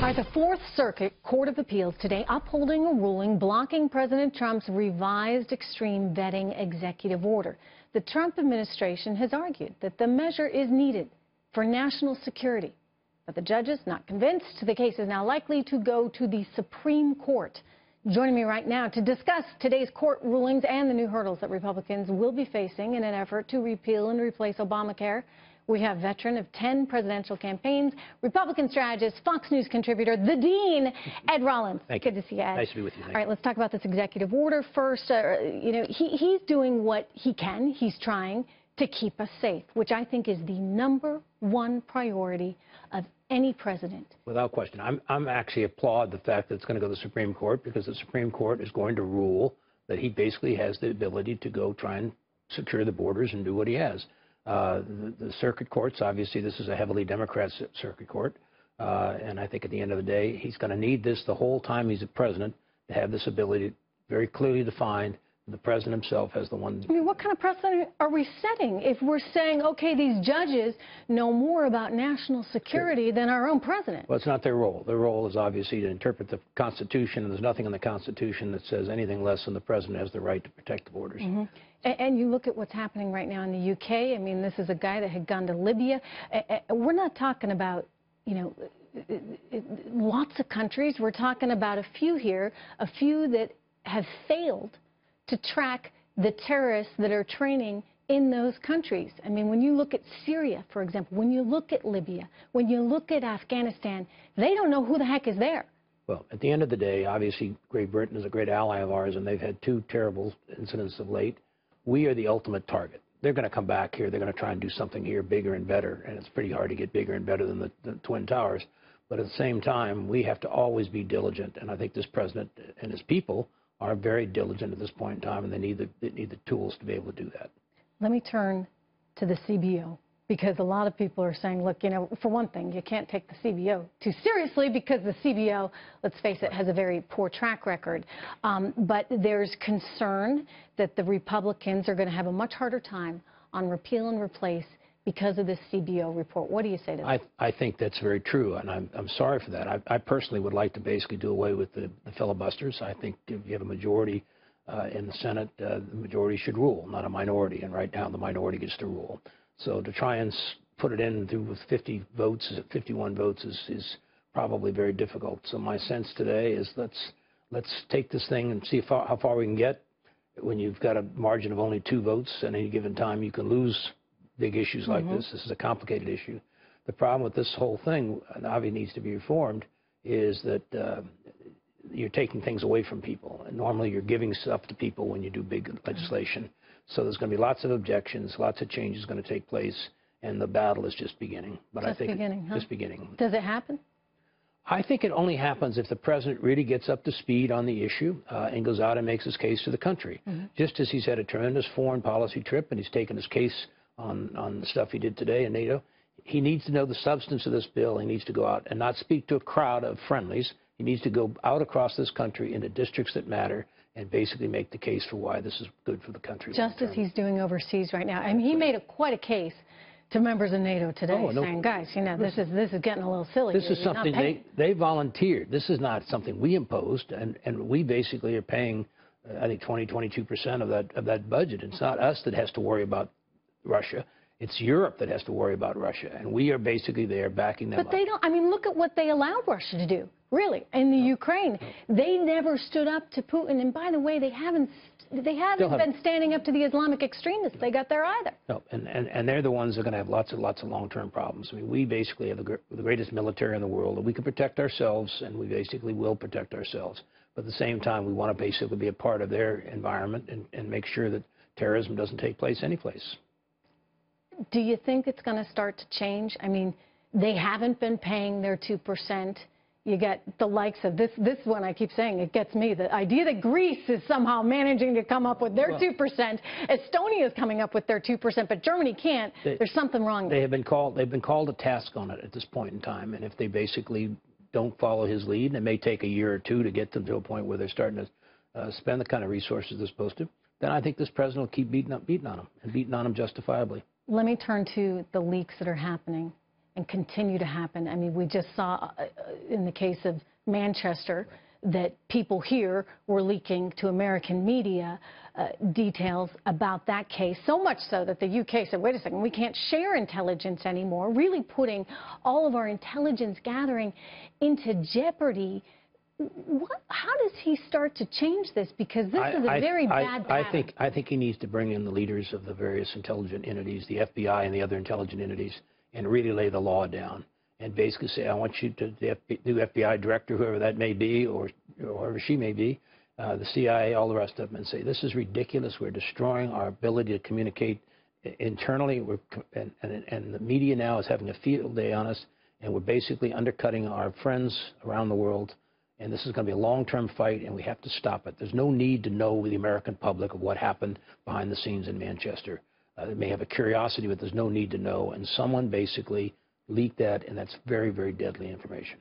All right, the Fourth Circuit Court of Appeals today upholding a ruling blocking President Trump's revised extreme vetting executive order. The Trump administration has argued that the measure is needed for national security. But the judges not convinced. The case is now likely to go to the Supreme Court. Joining me right now to discuss today's court rulings and the new hurdles that Republicans will be facing in an effort to repeal and replace Obamacare, we have veteran of 10 presidential campaigns, Republican strategist, Fox News contributor, the Dean, Ed Rollins. Thank you. Good to see you, Ed. Nice to be with you. All right, let's talk about this executive order first. He's doing what he can. He's trying to keep us safe, which I think is the #1 priority of any president. Without question. I'm actually applaud the fact that it's going to go to the Supreme Court, because the Supreme Court is going to rule that he basically has the ability to go try and secure the borders and do what he has. The circuit courts, obviously, this is a heavily Democrat circuit court, and I think at the end of the day, he's going to need this the whole time he's a president to have this ability very clearly defined. The president himself has the one. I mean, what kind of precedent are we setting if we're saying, okay, these judges know more about national security than our own president? Well, it's not their role. Their role is obviously to interpret the Constitution, and there's nothing in the Constitution that says anything less than the president has the right to protect the borders. Mm-hmm. And you look at what's happening right now in the UK. I mean, this is a guy that had gone to Libya. We're not talking about, lots of countries. We're talking about a few here, a few that have failed to track the terrorists that are training in those countries. I mean, when you look at Syria, for example, when you look at Libya, when you look at Afghanistan, they don't know who the heck is there. Well, at the end of the day, obviously, Great Britain is a great ally of ours, and they've had 2 terrible incidents of late. We are the ultimate target. They're going to come back here. They're going to try and do something here bigger and better, and it's pretty hard to get bigger and better than the Twin Towers. But at the same time, we have to always be diligent, and I think this president and his people are very diligent at this point in time, and they need the tools to be able to do that. Let me turn to the CBO, because a lot of people are saying, look, for one thing, you can't take the CBO too seriously, because the CBO, let's face it, has a very poor track record. But there's concern that the Republicans are going to have a much harder time on repeal and replace because of this CBO report. What do you say to that? I think that's very true, and I'm sorry for that. I personally would like to basically do away with the filibusters. I think if you have a majority in the Senate, the majority should rule, not a minority, and right now the minority gets to rule. So to try and put it in through with 50 votes, 51 votes is probably very difficult. So my sense today is let's take this thing and see how far we can get. When you've got a margin of only 2 votes at any given time, you can lose big issues like this. This is a complicated issue. The problem with this whole thing, and obviously needs to be reformed, is that you're taking things away from people. And normally you're giving stuff to people when you do big legislation. So there's going to be lots of objections, lots of changes going to take place, and the battle is just beginning. But I think just beginning. Does it happen? I think it only happens if the president really gets up to speed on the issue and goes out and makes his case to the country. Just as he's had a tremendous foreign policy trip and he's taken his case on the stuff he did today in NATO, he needs to know the substance of this bill. He needs to go out and not speak to a crowd of friendlies. He needs to go out across this country into districts that matter and basically make the case for why this is good for the country. Just as he's doing overseas right now. I mean, he made quite a case to members of NATO today, saying, guys, this is getting a little silly. This is something they volunteered. This is not something we imposed, and we basically are paying, I think, 22% of that budget. It's not us that has to worry about Russia. It's Europe that has to worry about Russia, and we are basically there backing them up. But they don't. I mean, look at what they allowed Russia to do, really, in the Ukraine. They never stood up to Putin, and by the way, they haven't been standing up to the Islamic extremists. They got there either. No, and they're the ones that are going to have lots of long-term problems. I mean, we basically have the greatest military in the world, and we can protect ourselves, and we basically will protect ourselves. But at the same time, we want to basically be a part of their environment and make sure that terrorism doesn't take place anyplace. Do you think it's going to start to change? I mean, they haven't been paying their 2%. You get the likes of this one, I keep saying, it gets me. The idea that Greece is somehow managing to come up with their 2%. Estonia is coming up with their 2%, but Germany can't. There's something wrong there. They've been called to task on it at this point in time, and if they basically don't follow his lead, and it may take a year or 2 to get them to a point where they're starting to spend the kind of resources they're supposed to, then I think this president will keep beating on them, and beating on them justifiably. Let me turn to the leaks that are happening and continue to happen. I mean, we just saw in the case of Manchester that people here were leaking to American media details about that case, so much so that the UK said, wait a second, we can't share intelligence anymore, really putting all of our intelligence gathering into jeopardy. How does he start to change this? Because this is a very bad pattern. I think he needs to bring in the leaders of the various intelligent entities, the FBI and the other intelligent entities, and really lay the law down and basically say, I want you to, the FBI director, whoever that may be, or whoever she may be, the CIA, all the rest of them, and say, this is ridiculous. We're destroying our ability to communicate internally, and the media now is having a field day on us, and we're basically undercutting our friends around the world. And this is going to be a long-term fight, and we have to stop it. There's no need to know the American public of what happened behind the scenes in Manchester. They may have a curiosity, but there's no need to know. And someone basically leaked that, and that's very, very deadly information.